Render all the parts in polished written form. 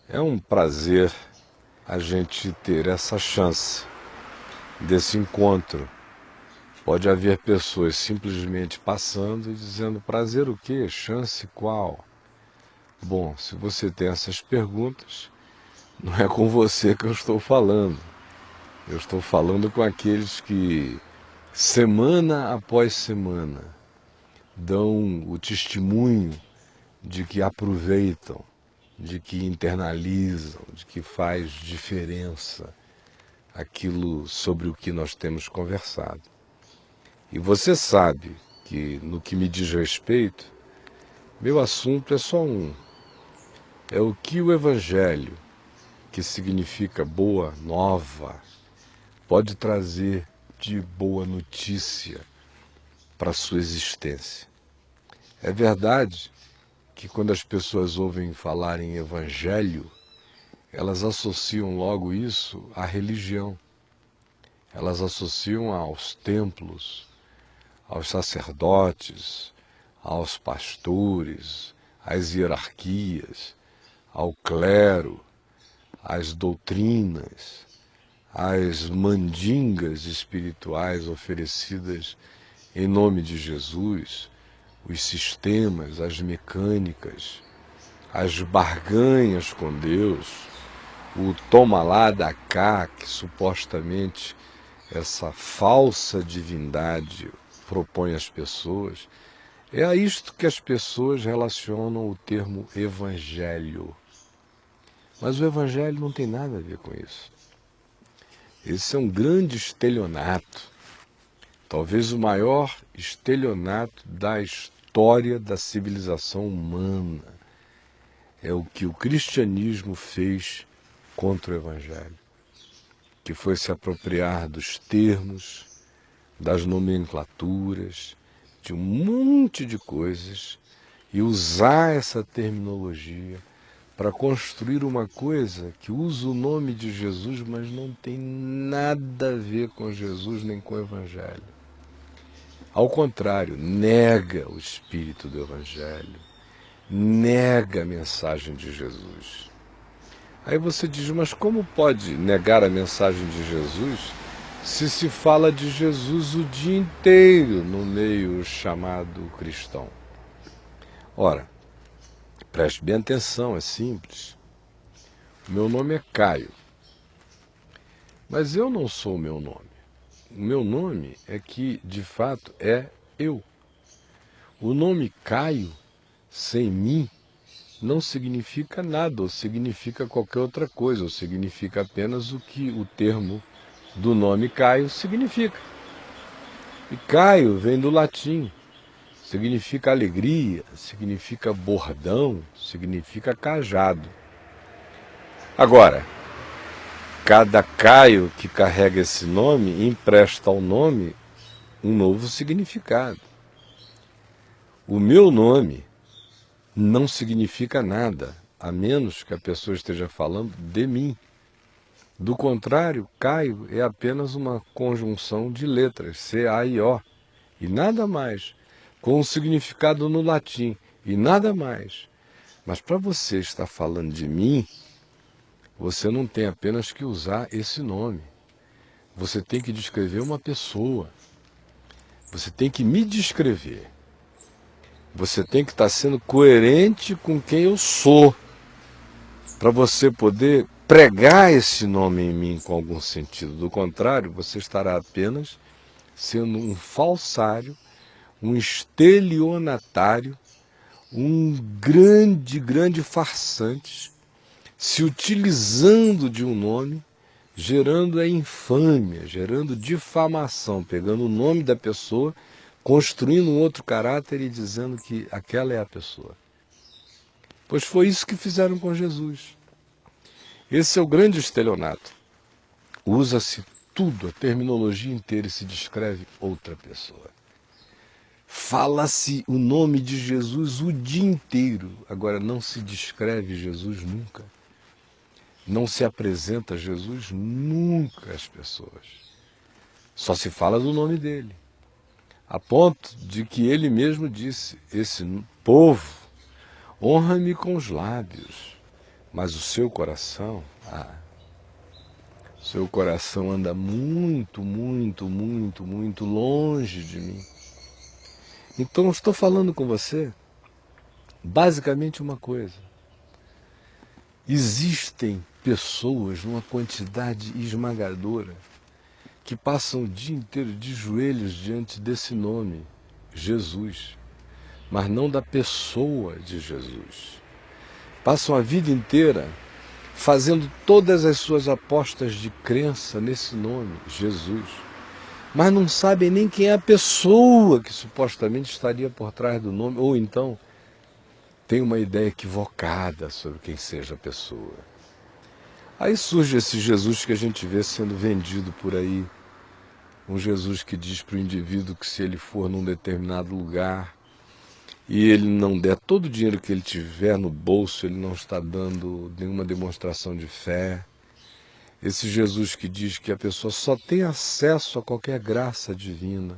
É um prazer a gente ter essa chance desse encontro. Pode haver pessoas simplesmente passando e dizendo: prazer o quê? Chance qual? Bom, se você tem essas perguntas, não é com você que eu estou falando. Eu estou falando com aqueles que, semana após semana, dão o testemunho de que aproveitam, de que internalizam, de que faz diferença aquilo sobre o que nós temos conversado. E você sabe que, no que me diz respeito, meu assunto é só um. É o que o Evangelho, que significa boa nova, pode trazer de boa notícia para a sua existência. É verdade que quando as pessoas ouvem falar em Evangelho, elas associam logo isso à religião. Elas associam aos templos, aos sacerdotes, aos pastores, às hierarquias, ao clero, às doutrinas, às mandingas espirituais oferecidas em nome de Jesus, os sistemas, as mecânicas, as barganhas com Deus, o toma lá dá cá, que supostamente essa falsa divindade propõe às pessoas. É a isto que as pessoas relacionam o termo evangelho. Mas o evangelho não tem nada a ver com isso. Esse é um grande estelionato, talvez o maior estelionato da história da civilização humana. É o que o cristianismo fez contra o evangelho, que foi se apropriar dos termos, das nomenclaturas, de um monte de coisas e usar essa terminologia para construir uma coisa que usa o nome de Jesus, mas não tem nada a ver com Jesus nem com o Evangelho. Ao contrário, nega o espírito do Evangelho, nega a mensagem de Jesus. Aí você diz: mas como pode negar a mensagem de Jesus se fala de Jesus o dia inteiro no meio chamado cristão? Ora, preste bem atenção, é simples. O meu nome é Caio, mas eu não sou o meu nome. O meu nome é que, de fato, é eu. O nome Caio, sem mim, não significa nada, ou significa qualquer outra coisa, ou significa apenas o que o termo do nome Caio significa. E Caio vem do latim, significa alegria, significa bordão, significa cajado. Agora, cada Caio que carrega esse nome empresta ao nome um novo significado. O meu nome não significa nada, a menos que a pessoa esteja falando de mim. Do contrário, Caio é apenas uma conjunção de letras, C-A-I-O, e nada mais, com um significado no latim, e nada mais. Mas para você estar falando de mim, você não tem apenas que usar esse nome. Você tem que descrever uma pessoa. Você tem que me descrever. Você tem que estar sendo coerente com quem eu sou, para você poder pregar esse nome em mim com algum sentido. Do contrário, você estará apenas sendo um falsário, um estelionatário, um grande farsante, se utilizando de um nome, gerando a infâmia, gerando difamação, pegando o nome da pessoa, construindo um outro caráter e dizendo que aquela é a pessoa. Pois foi isso que fizeram com Jesus. Esse é o grande estelionato. Usa-se tudo, a terminologia inteira, e se descreve outra pessoa. Fala-se o nome de Jesus o dia inteiro, agora não se descreve Jesus nunca. Não se apresenta Jesus nunca às pessoas. Só se fala do nome dele. A ponto de que ele mesmo disse: esse povo honra-me com os lábios, Mas o seu coração anda muito, muito, muito, muito longe de mim. Então eu estou falando com você basicamente uma coisa. Existem pessoas numa quantidade esmagadora que passam o dia inteiro de joelhos diante desse nome, Jesus, mas não da pessoa de Jesus. Passam a vida inteira fazendo todas as suas apostas de crença nesse nome, Jesus, mas não sabem nem quem é a pessoa que supostamente estaria por trás do nome, ou então tem uma ideia equivocada sobre quem seja a pessoa. Aí surge esse Jesus que a gente vê sendo vendido por aí, um Jesus que diz para o indivíduo que se ele for num determinado lugar e ele não der todo o dinheiro que ele tiver no bolso, ele não está dando nenhuma demonstração de fé. Esse Jesus que diz que a pessoa só tem acesso a qualquer graça divina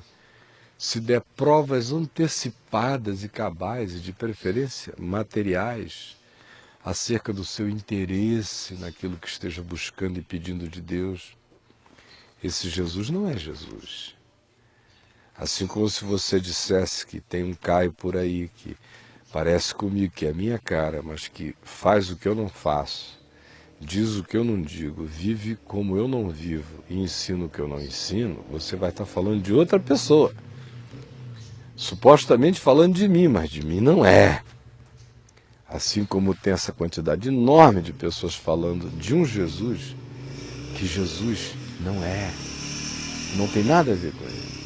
se der provas antecipadas e cabais, e de preferência materiais, acerca do seu interesse naquilo que esteja buscando e pedindo de Deus. Esse Jesus não é Jesus. Assim como se você dissesse que tem um Caio por aí que parece comigo, que é a minha cara, mas que faz o que eu não faço, diz o que eu não digo, vive como eu não vivo e ensina o que eu não ensino, você vai estar falando de outra pessoa. Supostamente falando de mim, mas de mim não é. Assim como tem essa quantidade enorme de pessoas falando de um Jesus, que Jesus não é. Não tem nada a ver com ele.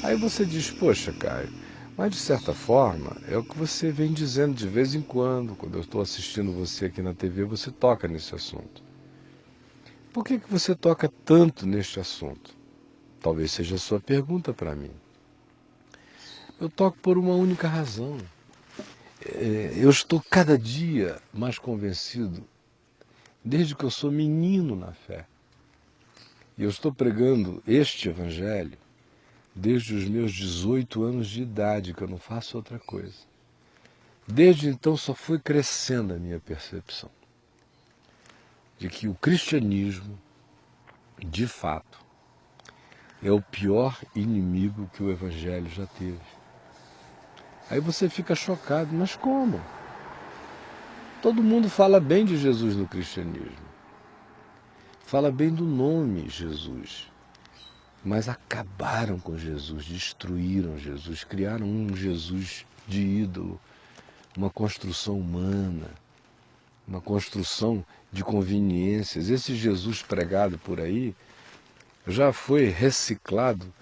Aí você diz, poxa, Caio, mas de certa forma é o que você vem dizendo de vez em quando eu estou assistindo você aqui na TV, você toca nesse assunto. Por que você toca tanto neste assunto? Talvez seja a sua pergunta para mim. Eu toco por uma única razão. Eu estou cada dia mais convencido, desde que eu sou menino na fé. E eu estou pregando este evangelho desde os meus 18 anos de idade, que eu não faço outra coisa. Desde então só foi crescendo a minha percepção de que o cristianismo, de fato, é o pior inimigo que o evangelho já teve. Aí você fica chocado, mas como? Todo mundo fala bem de Jesus no cristianismo. Fala bem do nome Jesus. Mas acabaram com Jesus, destruíram Jesus, criaram um Jesus de ídolo, uma construção humana, uma construção de conveniências. Esse Jesus pregado por aí já foi reciclado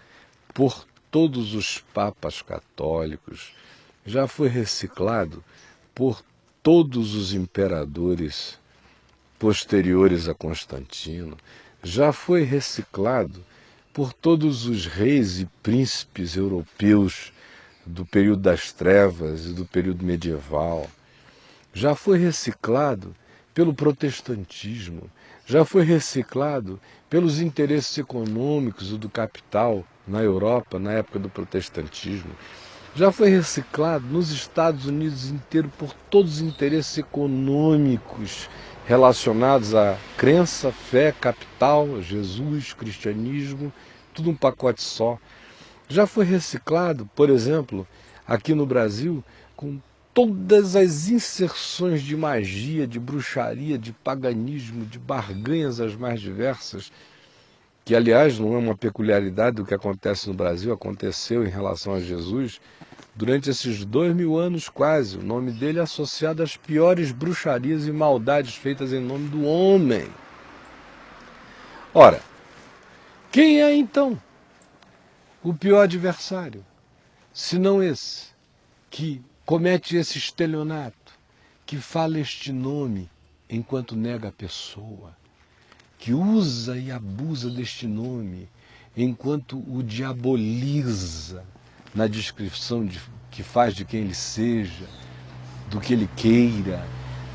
por todos os papas católicos, já foi reciclado por todos os imperadores posteriores a Constantino, já foi reciclado por todos os reis e príncipes europeus do período das trevas e do período medieval, já foi reciclado pelo protestantismo, já foi reciclado pelos interesses econômicos do capital na Europa, na época do protestantismo, já foi reciclado nos Estados Unidos inteiro por todos os interesses econômicos relacionados à crença, fé, capital, Jesus, cristianismo, tudo um pacote só. Já foi reciclado, por exemplo, aqui no Brasil, com todas as inserções de magia, de bruxaria, de paganismo, de barganhas as mais diversas, que, aliás, não é uma peculiaridade do que acontece no Brasil, aconteceu em relação a Jesus, durante esses 2000 anos quase. O nome dele é associado às piores bruxarias e maldades feitas em nome do homem. Ora, quem é então o pior adversário, se não esse, que comete esse estelionato, que fala este nome enquanto nega a pessoa, que usa e abusa deste nome enquanto o diaboliza na descrição que faz de quem ele seja, do que ele queira,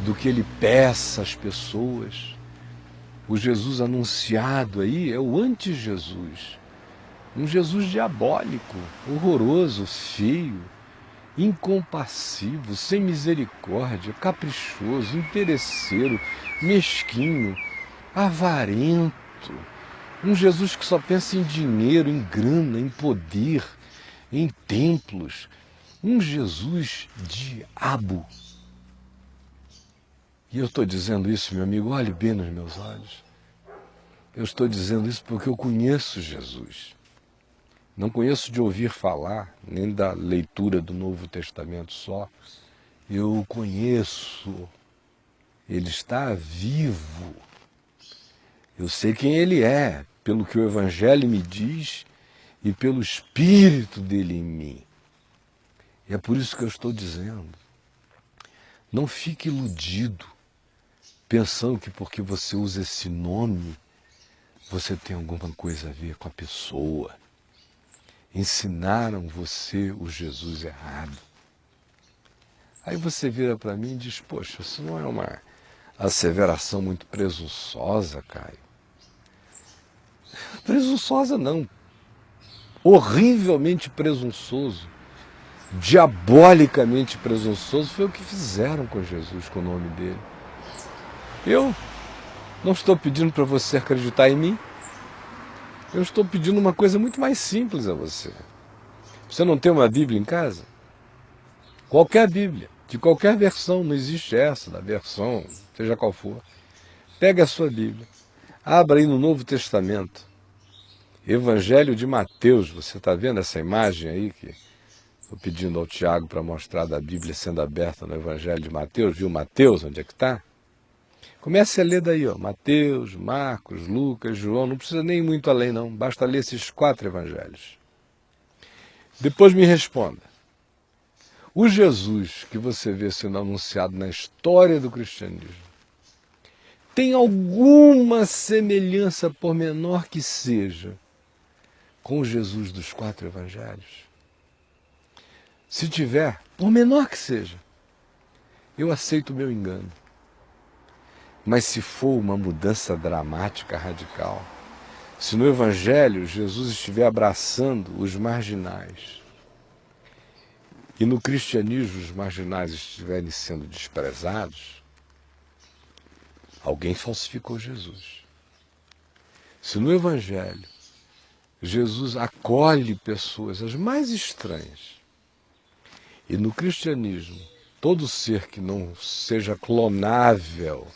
do que ele peça às pessoas. O Jesus anunciado aí é o anti-Jesus, um Jesus diabólico, horroroso, feio, incompassivo, sem misericórdia, caprichoso, interesseiro, mesquinho, avarento. Um Jesus que só pensa em dinheiro, em grana, em poder, em templos. Um Jesus diabo. E eu estou dizendo isso, meu amigo, olhe bem nos meus olhos. Eu estou dizendo isso porque eu conheço Jesus. Não conheço de ouvir falar, nem da leitura do Novo Testamento só. Eu o conheço. Ele está vivo. Eu sei quem ele é, pelo que o Evangelho me diz e pelo Espírito dele em mim. E é por isso que eu estou dizendo. Não fique iludido, pensando que porque você usa esse nome, você tem alguma coisa a ver com a pessoa. Ensinaram você o Jesus errado. Aí você vira para mim e diz, poxa, isso não é uma asseveração muito presunçosa, Caio? Presunçosa não. Horrivelmente presunçoso. Diabolicamente presunçoso foi o que fizeram com Jesus, com o nome dele. Eu não estou pedindo para você acreditar em mim. Eu estou pedindo uma coisa muito mais simples a você. Você não tem uma Bíblia em casa? Qualquer Bíblia, de qualquer versão, não existe essa, da versão, seja qual for. Pega a sua Bíblia, abra aí no Novo Testamento, Evangelho de Mateus, você está vendo essa imagem aí que estou pedindo ao Tiago para mostrar da Bíblia sendo aberta no Evangelho de Mateus, viu Mateus, onde é que está? Comece a ler daí, ó, Mateus, Marcos, Lucas, João, não precisa nem ir muito além não, basta ler esses 4 evangelhos. Depois me responda, o Jesus que você vê sendo anunciado na história do cristianismo, tem alguma semelhança, por menor que seja, com o Jesus dos 4 evangelhos? Se tiver, por menor que seja, eu aceito o meu engano. Mas se for uma mudança dramática, radical, se no Evangelho Jesus estiver abraçando os marginais e no cristianismo os marginais estiverem sendo desprezados, alguém falsificou Jesus. Se no Evangelho Jesus acolhe pessoas as mais estranhas e no cristianismo todo ser que não seja clonável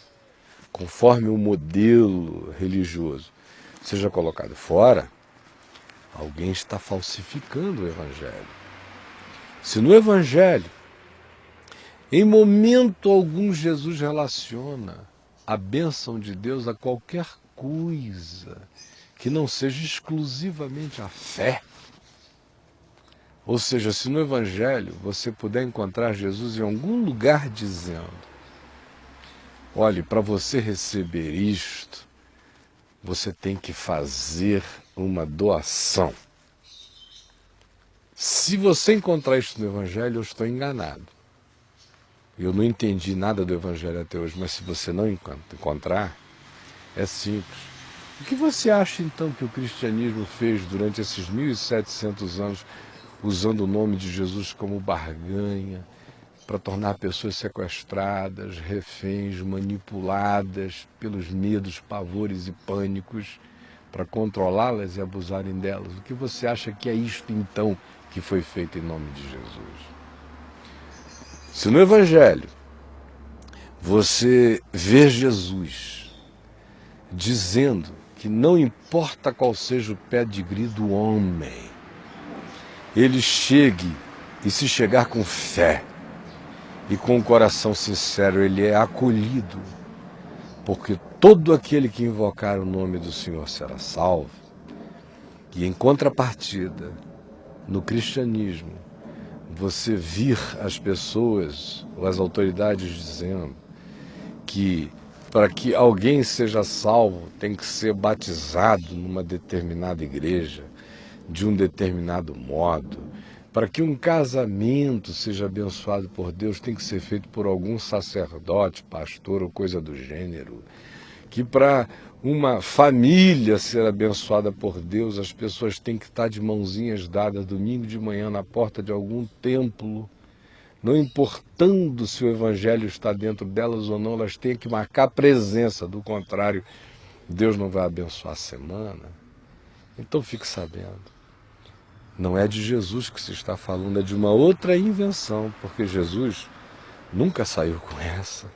conforme o modelo religioso seja colocado fora, alguém está falsificando o Evangelho. Se no Evangelho, em momento algum, Jesus relaciona a bênção de Deus a qualquer coisa que não seja exclusivamente a fé, ou seja, se no Evangelho você puder encontrar Jesus em algum lugar dizendo, olhe, para você receber isto, você tem que fazer uma doação. Se você encontrar isso no Evangelho, eu estou enganado. Eu não entendi nada do Evangelho até hoje, mas se você não encontrar, é simples. O que você acha então que o cristianismo fez durante esses 1700 anos, usando o nome de Jesus como barganha, para tornar pessoas sequestradas, reféns, manipuladas pelos medos, pavores e pânicos, para controlá-las e abusarem delas? O que você acha que é isto então que foi feito em nome de Jesus? Se no Evangelho você vê Jesus dizendo que não importa qual seja o pedigree do homem, ele chegue e se chegar com fé, e com o coração sincero ele é acolhido, porque todo aquele que invocar o nome do Senhor será salvo. E em contrapartida, no cristianismo, você vir as pessoas ou as autoridades dizendo que para que alguém seja salvo tem que ser batizado numa determinada igreja, de um determinado modo. Para que um casamento seja abençoado por Deus, tem que ser feito por algum sacerdote, pastor ou coisa do gênero. Que para uma família ser abençoada por Deus, as pessoas têm que estar de mãozinhas dadas domingo de manhã na porta de algum templo Não importando se o evangelho está dentro delas ou não, elas têm que marcar presença. Do contrário, Deus não vai abençoar a semana. Então fique sabendo, não é de Jesus que se está falando, é de uma outra invenção, porque Jesus nunca saiu com essa.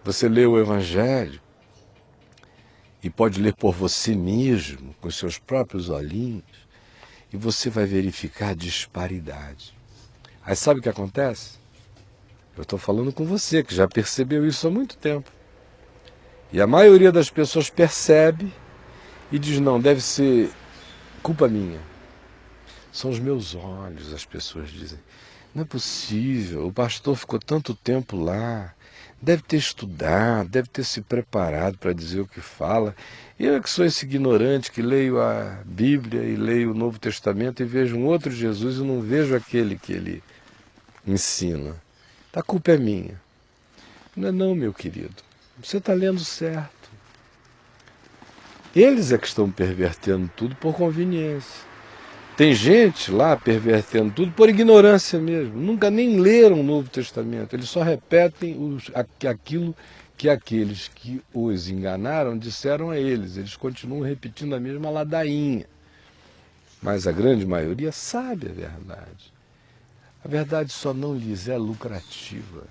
Você lê o evangelho e pode ler por você mesmo, com seus próprios olhinhos, e você vai verificar disparidade. Aí sabe o que acontece? Eu estou falando com você, que já percebeu isso há muito tempo. E a maioria das pessoas percebe e diz, não, deve ser culpa minha. São os meus olhos, as pessoas dizem. Não é possível, o pastor ficou tanto tempo lá, deve ter estudado, deve ter se preparado para dizer o que fala. Eu que sou esse ignorante que leio a Bíblia e leio o Novo Testamento e vejo um outro Jesus e não vejo aquele que ele ensina. A culpa é minha. Não é não, meu querido. Você está lendo certo. Eles é que estão pervertendo tudo por conveniência. Tem gente lá pervertendo tudo por ignorância mesmo. Nunca nem leram o Novo Testamento. Eles só repetem aquilo que aqueles que os enganaram disseram a eles. Eles continuam repetindo a mesma ladainha. Mas a grande maioria sabe a verdade. A verdade só não lhes é lucrativa.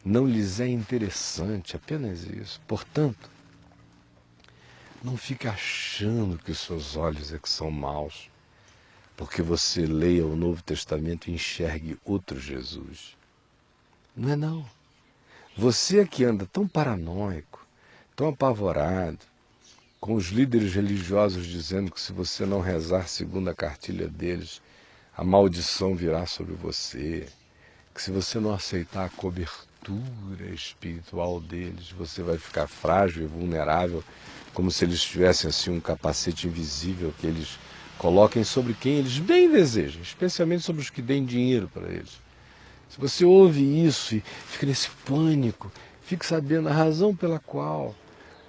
Não lhes é interessante, apenas isso. Portanto, não fique achando que os seus olhos é que são maus, porque você leia o Novo Testamento e enxergue outro Jesus. Não é não. Você é que anda tão paranoico, tão apavorado, com os líderes religiosos dizendo que se você não rezar segundo a cartilha deles, a maldição virá sobre você, que se você não aceitar a cobertura espiritual deles, você vai ficar frágil e vulnerável, como se eles tivessem assim um capacete invisível que eles coloquem sobre quem eles bem desejam, especialmente sobre os que deem dinheiro para eles. Se você ouve isso e fica nesse pânico, fique sabendo a razão pela qual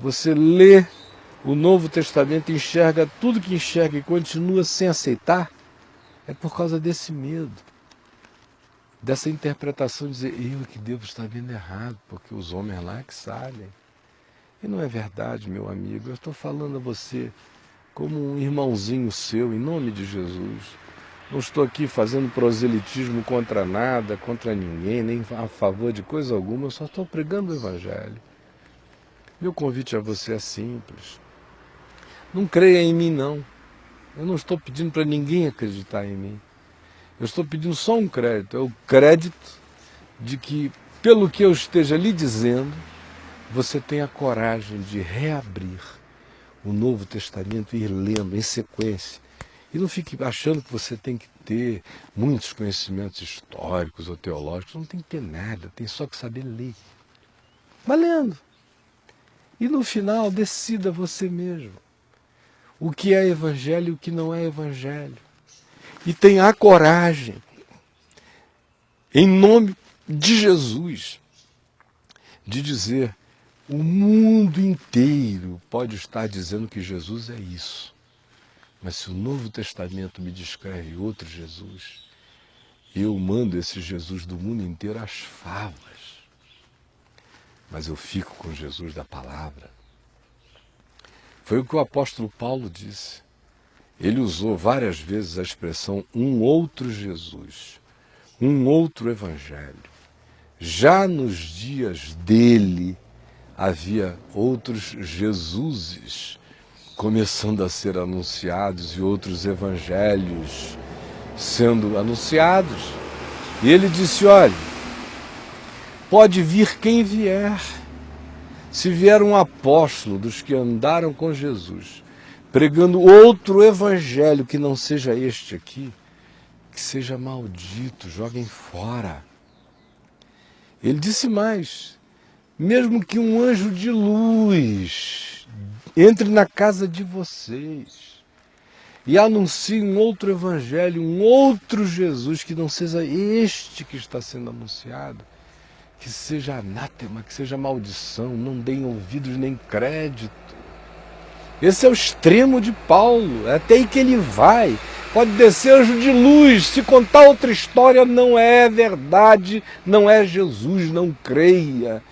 você lê o Novo Testamento, enxerga tudo que enxerga e continua sem aceitar, é por causa desse medo, dessa interpretação de dizer, eu que devo estar vendo errado, porque os homens lá é que sabem. E não é verdade, meu amigo, eu estou falando a você como um irmãozinho seu, em nome de Jesus. Não estou aqui fazendo proselitismo contra nada, contra ninguém, nem a favor de coisa alguma, eu só estou pregando o Evangelho. Meu convite a você é simples. Não creia em mim, não. Eu não estou pedindo para ninguém acreditar em mim. Eu estou pedindo só um crédito. É o crédito de que, pelo que eu esteja lhe dizendo, você tenha coragem de reabrir o Novo Testamento e ir lendo em sequência. E não fique achando que você tem que ter muitos conhecimentos históricos ou teológicos. Não tem que ter nada, tem só que saber ler. Vai lendo. E no final, decida você mesmo o que é evangelho e o que não é evangelho. E tenha a coragem, em nome de Jesus, de dizer, o mundo inteiro pode estar dizendo que Jesus é isso. Mas se o Novo Testamento me descreve outro Jesus, eu mando esse Jesus do mundo inteiro às favas. Mas eu fico com Jesus da palavra. Foi o que o apóstolo Paulo disse. Ele usou várias vezes a expressão um outro Jesus, um outro evangelho. Já nos dias dele havia outros Jesuses começando a ser anunciados e outros evangelhos sendo anunciados. E ele disse, olha, pode vir quem vier. Se vier um apóstolo dos que andaram com Jesus, pregando outro evangelho que não seja este aqui, que seja maldito, joguem fora. Ele disse mais, mesmo que um anjo de luz entre na casa de vocês e anuncie um outro evangelho, um outro Jesus que não seja este que está sendo anunciado, que seja anátema, que seja maldição, não deem ouvidos nem crédito. Esse é o extremo de Paulo, é até aí que ele vai. Pode descer anjo de luz, se contar outra história não é verdade, não é Jesus, não creia.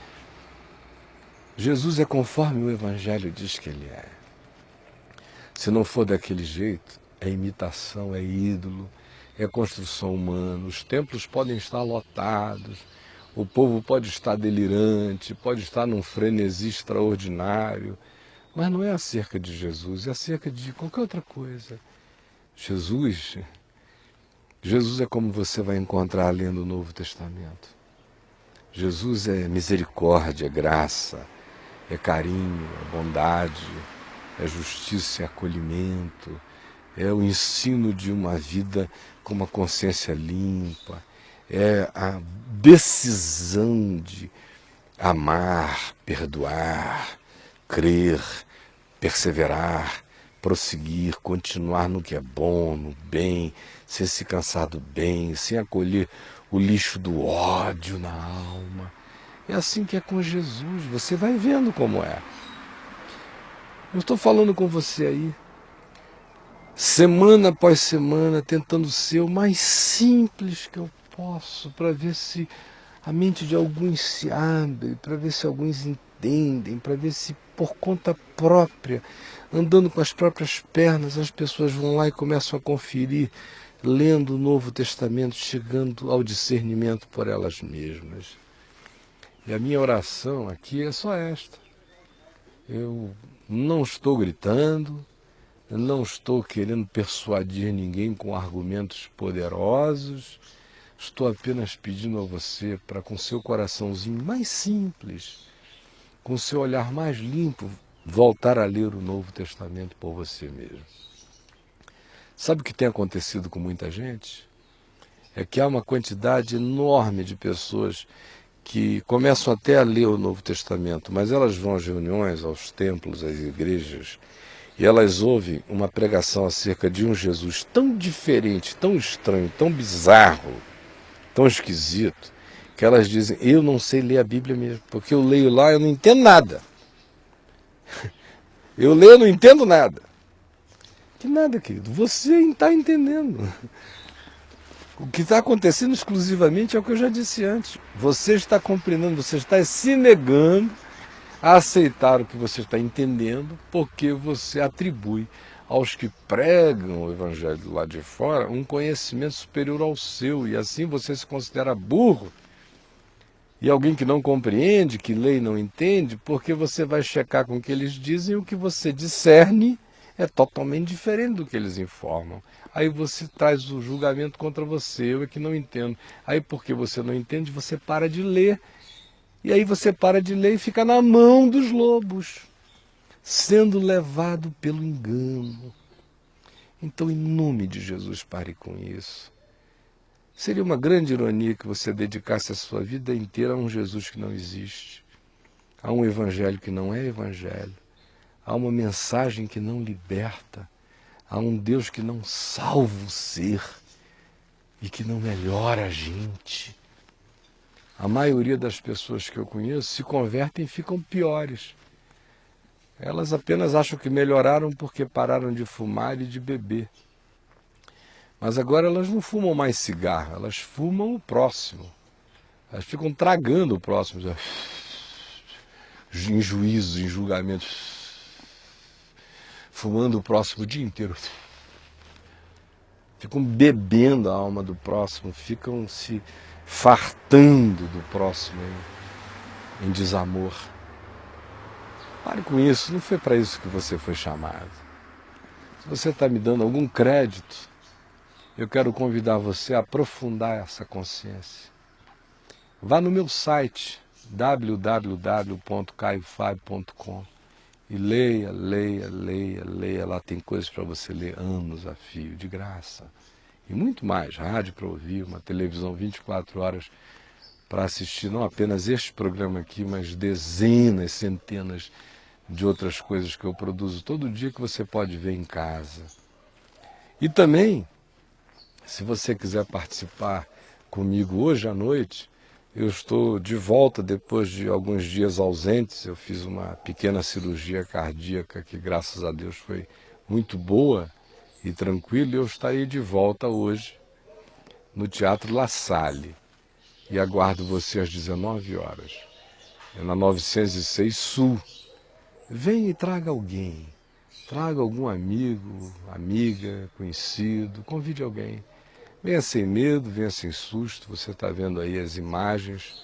Jesus é conforme o Evangelho diz que ele é. Se não for daquele jeito, é imitação, é ídolo, é construção humana. Os templos podem estar lotados, o povo pode estar delirante, pode estar num frenesi extraordinário, mas não é acerca de Jesus, é acerca de qualquer outra coisa. Jesus é como você vai encontrar lendo o Novo Testamento. Jesus é misericórdia, é graça, é carinho, é bondade, é justiça, é acolhimento, é o ensino de uma vida com uma consciência limpa, é a decisão de amar, perdoar, crer, perseverar, prosseguir, continuar no que é bom, no bem, sem se cansar do bem, sem acolher o lixo do ódio na alma. É assim que é com Jesus, você vai vendo como é. Eu estou falando com você aí, semana após semana, tentando ser o mais simples que eu posso, para ver se a mente de alguns se abre, para ver se alguns entendem, para ver se por conta própria, andando com as próprias pernas, as pessoas vão lá e começam a conferir, lendo o Novo Testamento, chegando ao discernimento por elas mesmas. E a minha oração aqui é só esta. Eu não estou gritando, eu não estou querendo persuadir ninguém com argumentos poderosos, estou apenas pedindo a você para, com seu coraçãozinho mais simples, com seu olhar mais limpo, voltar a ler o Novo Testamento por você mesmo. Sabe o que tem acontecido com muita gente? É que há uma quantidade enorme de pessoas que começam até a ler o Novo Testamento, mas elas vão às reuniões, aos templos, às igrejas, e elas ouvem uma pregação acerca de um Jesus tão diferente, tão estranho, tão bizarro, tão esquisito, que elas dizem, eu não sei ler a Bíblia mesmo, porque eu leio lá e eu não entendo nada. Eu leio e não entendo nada. Que nada, querido, você está entendendo. O que está acontecendo exclusivamente é o que eu já disse antes. Você está compreendendo, você está se negando a aceitar o que você está entendendo, porque você atribui aos que pregam o evangelho lá de fora um conhecimento superior ao seu, e assim você se considera burro e alguém que não compreende, que lê e não entende, porque você vai checar com o que eles dizem, o que você discerne é totalmente diferente do que eles informam. Aí você traz o julgamento contra você, eu é que não entendo. Aí porque você não entende, você para de ler. E aí você para de ler e fica na mão dos lobos, sendo levado pelo engano. Então, em nome de Jesus, pare com isso. Seria uma grande ironia que você dedicasse a sua vida inteira a um Jesus que não existe, a um evangelho que não é evangelho, a uma mensagem que não liberta, a um Deus que não salva o ser e que não melhora a gente. A maioria das pessoas que eu conheço se convertem e ficam piores. Elas apenas acham que melhoraram porque pararam de fumar e de beber. Mas agora elas não fumam mais cigarro, elas fumam o próximo. Elas ficam tragando o próximo. Em juízo, em julgamento. Fumando o próximo o dia inteiro. Ficam bebendo a alma do próximo, ficam se fartando do próximo em desamor. Pare com isso, não foi para isso que você foi chamado. Se você está me dando algum crédito, eu quero convidar você a aprofundar essa consciência. Vá no meu site, www.caiofabio.com, e leia. Lá tem coisas para você ler anos a fio, de graça. E muito mais, rádio para ouvir, uma televisão 24 horas para assistir não apenas este programa aqui, mas dezenas, centenas de outras coisas que eu produzo todo dia que você pode ver em casa. E também, se você quiser participar comigo hoje à noite, Eu estou de volta depois de alguns dias ausentes. Eu fiz uma pequena cirurgia cardíaca que, graças a Deus, foi muito boa e tranquila. E eu estarei de volta hoje no Teatro La Salle e aguardo você às 19 horas. É na 906 Sul. Venha e traga alguém. Traga algum amigo, amiga, conhecido, convide alguém. Venha sem medo, venha sem susto. Você está vendo aí as imagens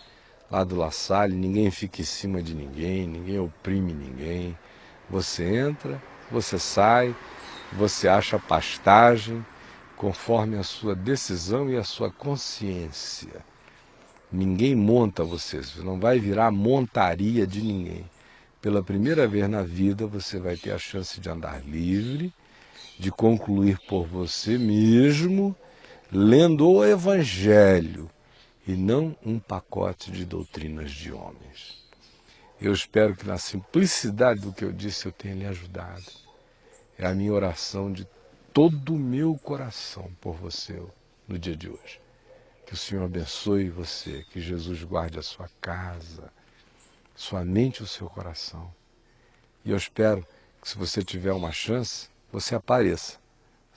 lá do La Salle, ninguém fica em cima de ninguém, ninguém oprime ninguém. Você entra, você sai, você acha pastagem conforme a sua decisão e a sua consciência. Ninguém monta você não vai virar montaria de ninguém. Pela primeira vez na vida você vai ter a chance de andar livre, de concluir por você mesmo, lendo o Evangelho e não um pacote de doutrinas de homens. Eu espero que na simplicidade do que eu disse eu tenha lhe ajudado. É a minha oração de todo o meu coração por você no dia de hoje. Que o Senhor abençoe você, que Jesus guarde a sua casa, sua mente e o seu coração. E eu espero que, se você tiver uma chance, você apareça,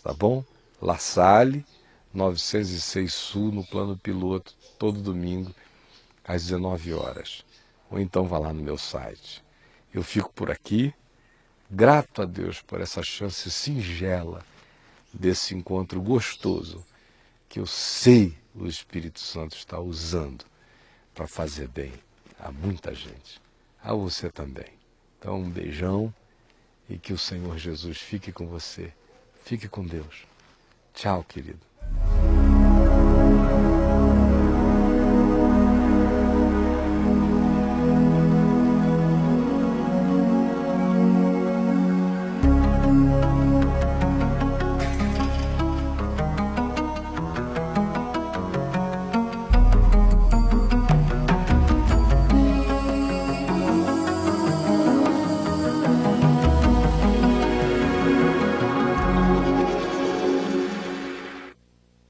tá bom? La Salle, 906 Sul, no plano piloto, todo domingo, às 19 horas. Ou então vá lá no meu site. Eu fico por aqui, grato a Deus por essa chance singela desse encontro gostoso, que eu sei o Espírito Santo está usando para fazer bem a muita gente, a você também. Então, um beijão e que o Senhor Jesus fique com você. Fique com Deus. Tchau, querido.